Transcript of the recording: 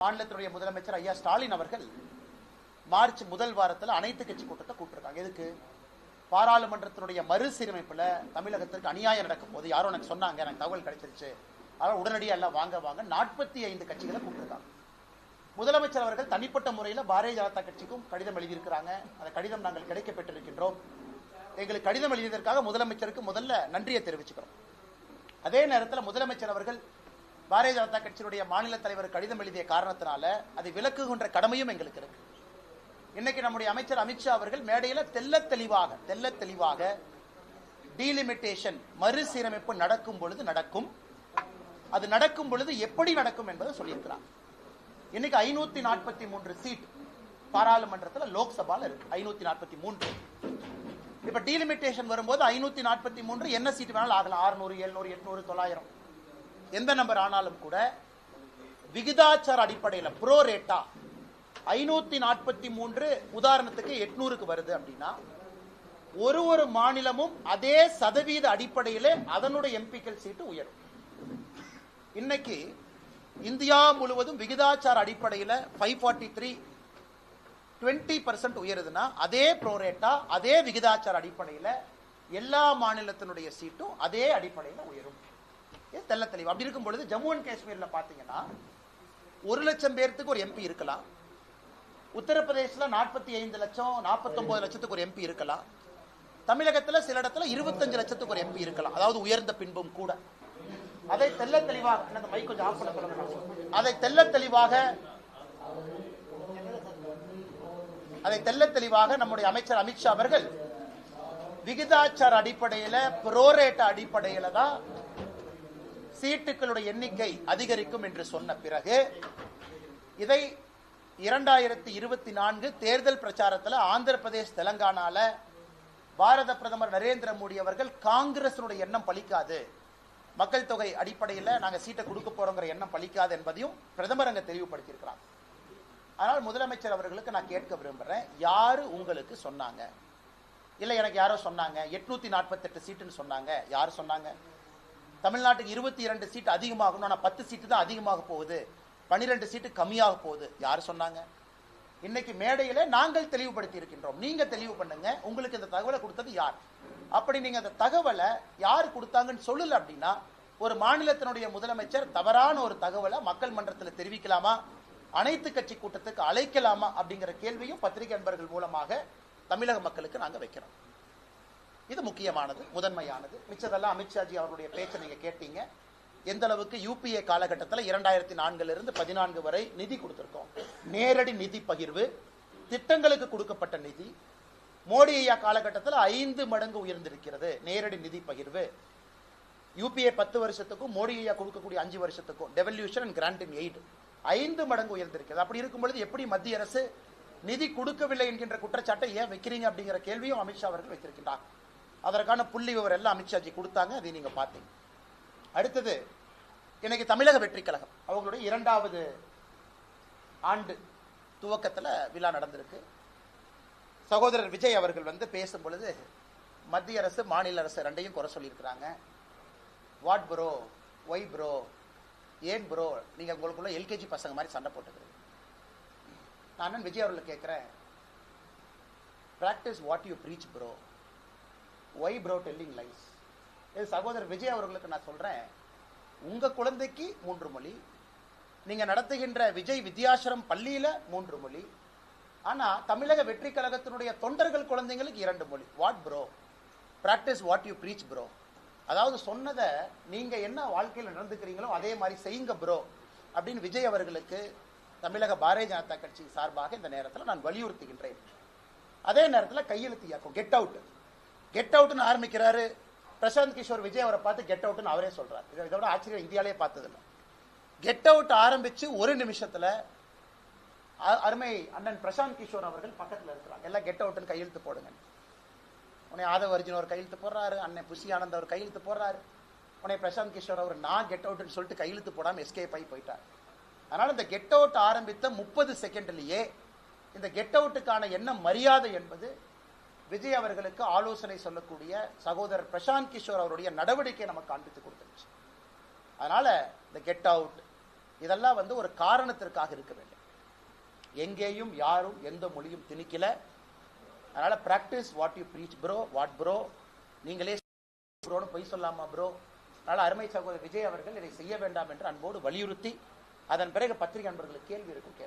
மாநிலத்தினுடைய முதலமைச்சர் ஐயா ஸ்டாலின் அவர்கள் மார்ச் முதல் வாரத்தில் அனைத்து கட்சி கூட்டத்தை கூப்பிட்டுருக்காங்க. எதுக்கு? பாராளுமன்றத்தினுடைய மறுசீரமைப்புல தமிழகத்திற்கு அநியாயம் நடக்கும் போது யாரும் எனக்கு சொன்னாங்க, எனக்கு தகவல் கிடைச்சிருச்சு, அதனால் உடனடியாக எல்லாம் வாங்க 45 கட்சிகளை கூப்பிட்டுருக்காங்க. முதலமைச்சர் அவர்கள் தனிப்பட்ட முறையில் பாரதிய ஜனதா கட்சிக்கும் கடிதம் எழுதியிருக்கிறாங்க. அந்த கடிதம் நாங்கள் கிடைக்க பெற்றிருக்கின்றோம். எங்களுக்கு கடிதம் எழுதியதற்காக முதலமைச்சருக்கு முதல்ல நன்றியை தெரிவிச்சுக்கிறோம். அதே நேரத்தில் முதலமைச்சர் அவர்கள் பாரதிய ஜனதா கட்சியினுடைய மாநில தலைவர் கடிதம் எழுதிய காரணத்தினால அதை விலக்குகின்ற கடமையும் எங்களுக்கு இருக்கு. இன்னைக்கு நம்முடைய அமைச்சர் அமித்ஷா அவர்கள் மேடையில் தெல்ல தெளிவாக டீலிமிட்டேஷன் மறுசீரமைப்பு நடக்கும் பொழுது நடக்கும், அது நடக்கும் பொழுது எப்படி நடக்கும் என்பதை சொல்லியிருக்கிறார். இன்னைக்கு 543 சீட் பாராளுமன்றத்தில் லோக்சபால இருக்கு. 543. இப்ப டீலிமிட்டேஷன் வரும்போது 543 என்ன சீட் வேணாலும் ஆகலாம். 600, 700, 800, 900 எந்த நம்பர் ஆனாலும் கூட விகிதாச்சார அடிப்படையில் ப்ரோ ரேட்டா 543 உதாரணத்துக்கு 800க்கு வருது அப்படின்னா ஒரு மாநிலமும் அதே சதவீத அடிப்படையில் அதனுடைய எம்பிக்கள் சீட்டு உயரும். இன்னைக்கு இந்தியா முழுவதும் விகிதாச்சார அடிப்படையில் 543 20% உயருதுன்னா அதே ப்ரோ ரேட்டா அதே விகிதாச்சார அடிப்படையில் எல்லா மாநிலத்தினுடைய சீட்டும் அதே அடிப்படையில் உயரும். தெல்ல தெளிவு. அப்படி இருக்கும் பொழுது ஜம்மு அண்ட் காஷ்மீர்ல பாத்தீங்கன்னா 1 லட்சம் பேருக்கு ஒரு எம்பி இருக்கலாம். உத்தரப்பிரதேசல 45 லட்சம் 49 லட்சத்துக்கு ஒரு எம்பி இருக்கலாம். தமிழகத்துல சில இடத்துல 25 லட்சத்துக்கு ஒரு எம்பி இருக்கலாம். அதாவது உயர்ந்த பின்பும் கூட அதை தெல்ல தெளிவாக அந்த மைக் கொஞ்சம் ஆஃப் பண்ண சொல்லுங்க. அதை தெல்ல தெளிவாக நம்முடைய அமைச்சர் அமித்ஷா அவர்கள் விகிதாச்சார அடிப்படையில புரோரேட்ட அடிப்படையில தான் சீட்டுகளுடைய எண்ணிக்கை அதிகரிக்கும் என்று சொன்ன பிறகு இதை 2024 தேர்தல் பிரச்சாரத்தில் ஆந்திர பிரதேஷ் தெலங்கானால பாரத பிரதமர் நரேந்திர மோடி அவர்கள் காங்கிரஸினுடைய எண்ணம் பலிக்காது, மக்கள் தொகை அடிப்படையில் நாங்கள் சீட்டை கொடுக்க போறோங்கிற எண்ணம் பலிக்காது என்பதையும் பிரதமர் அங்க தெளிவுபடுத்தியிருக்கிறார். ஆனால் முதலமைச்சர் அவர்களுக்கு நான் கேட்க விரும்புறேன், யாரு உங்களுக்கு சொன்னாங்க? இல்ல எனக்கு யாரோ சொன்னாங்க 848 சீட்டுன்னு சொன்னாங்க. யாரு சொன்னாங்க? தமிழ்நாட்டுக்கு 22 சீட் அதிகமாகணும், ஆனா 10 சீட்டு தான் அதிகமாக போகுது, 12 சீட்டு கம்மியாக போகுது. யாரு சொன்னாங்க? இன்னைக்கு மேடையில நாங்கள் தெளிவுபடுத்தி இருக்கின்றோம். நீங்க தெளிவு பண்ணுங்க, உங்களுக்கு இந்த தகவலை கொடுத்தது யார்? அப்படி நீங்க அந்த தகவலை யார் கொடுத்தாங்கன்னு சொல்லல அப்படின்னா ஒரு மாநிலத்தினுடைய முதலமைச்சர் தவறான ஒரு தகவலை மக்கள் மன்றத்தில் தெரிவிக்கலாமா, அனைத்து கட்சி கூட்டத்துக்கு அழைக்கலாமா அப்படிங்கிற கேள்வியும் பத்திரிகை நண்பர்கள் மூலமாக தமிழக மக்களுக்கு நாங்க வைக்கிறோம். இது முக்கியமானது, முதன்மையானது. மிச்சதெல்லாம் அமித்ஷாஜி அவருடைய பேச்சை நீங்க கேட்டீங்க. எந்த அளவுக்கு யூபிஏ காலகட்டத்தில் 2004 14 வரை நிதி கொடுத்திருக்கோம். நேரடி நிதி பகிர்வு, திட்டங்களுக்கு கொடுக்கப்பட்ட நிதி மோடி ஐயா காலகட்டத்தில் 5 மடங்கு உயர்ந்திருக்கிறது. நேரடி நிதி பகிர்வு யூபிஏ 10 வருஷத்துக்கும் மோடி ஐயா கொடுக்கக்கூடிய 5 வருஷத்துக்கும் devolution and grant in aid 5 மடங்கு உயர்ந்திருக்கிறது. அப்படி இருக்கும் பொழுது எப்படி மத்திய அரசு நிதி கொடுக்கவில்லை என்கின்ற குற்றச்சாட்டை ஏன் வைக்கிறீங்க அப்படிங்கிற கேள்வியும் அமித்ஷா அவர்கள் வைத்திருக்கின்றார். அதற்கான புள்ளி விவரம் எல்லாம் அமித்ஷாஜி கொடுத்தாங்க, அதை நீங்க பார்த்தீங்க. அடுத்தது இன்னைக்கு தமிழக வெற்றி கழகம் அவங்களுடைய 2வது ஆண்டு துவக்கத்தில் விழா நடந்திருக்கு. சகோதரர் விஜய் அவர்கள் பேசும் பொழுது மத்திய அரசு மாநில அரசு ரெண்டையும் குறை சொல்லியிருக்கிறாங்க. வாட் ப்ரோ, ஒய் ப்ரோ, ஏன் ப்ரோ நீங்க உங்களுக்குள்ள எல்கேஜி பசங்க மாதிரி சண்டை போட்டுக்கிறீங்க. நான் விஜய் அவர்கள் கேட்கிறேன், practice what you breach bro, why bro telling lies. இது சகோதரர் விஜய் அவர்களுக்கு நான் சொல்றேன், உங்க குழந்தைக்கு 3 மொழி, நீங்க நடத்துகின்ற விஜய் வித்யாசிரம் பள்ளியில 3 மொழி, ஆனா தமிழக வெற்றி கழகத்தினுடைய தொண்டர்கள் குழந்தைங்களுக்கு 2 மொழி. What bro, practice what you breach bro. அதாவது சொன்னதை நீங்க என்ன வாழ்க்கையில் நடந்துக்கிறீங்களோ அதே மாதிரி செய்யுங்க ப்ரோ அப்படின்னு விஜய் அவர்களுக்கு தமிழக பாரதிய ஜனதா கட்சி சார்பாக இந்த நேரத்தில் நான் வலியுறுத்துகின்றேன். அதே நேரத்தில் கையெழுத்து இயக்கம் கெட் அவுட், கெட் அவுட்னு ஆரம்பிக்கிறாரு. பிரசாந்த் கிஷோர் விஜய் அவரை பார்த்து கெட் அவுட்னு அவரே சொல்றாரு. இதோட ஆச்சரியம் இந்தியாலே பார்த்ததில்லை. கெட் அவுட் ஆரம்பிச்சு 1 நிமிஷத்துல அருமை அண்ணன் பிரசாந்த் கிஷோர் அவர்கள் பக்கத்தில் இருக்கிறாங்க. எல்லாம் கெட் அவுட்னு கையெழுத்து போடுங்க. உன்னை ஆதவ அர்ஜுன் அவர் கையெழுத்து போடுறாரு, அண்ணன் புஷி ஆனந்த் அவர் கையெழுத்து போடுறாரு. உன்னை பிரசாந்த் கிஷோர் அவர் நான் கெட் அவுட்னு சொல்லிட்டு கையெழுத்து போடாம எஸ்கேப் ஆகி போயிட்டார். அதனால இந்த கெட் அவுட் ஆரம்பித்த 30 செகண்ட்லயே இந்த கெட் அவுட்டுக்கான என்ன மரியாதை என்பது விஜய் அவர்களுக்கு ஆலோசனை சொல்லக்கூடிய சகோதரர் பிரசாந்த் கிஷோர் அவருடைய நடவடிக்கை நமக்கு காண்பித்து கொடுத்துருச்சு. அதனால இந்த கெட் அவுட், இதெல்லாம் வந்து ஒரு காரணத்திற்காக இருக்க வேண்டும். எங்கேயும் யாரும் எந்த மொழியும் திணிக்கல. அதனால practice what you breach bro. What bro, நீங்களே ப்ரோன்னு பொய் சொல்லாமா ப்ரோ? அதனால அருமை சகோதரர் விஜய் அவர்கள் இதை செய்ய வேண்டாம் என்று அன்போடு வலியுறுத்தி, அதன் பிறகு பத்திரிகை நண்பர்களுக்கு கேள்வி இருக்கும்.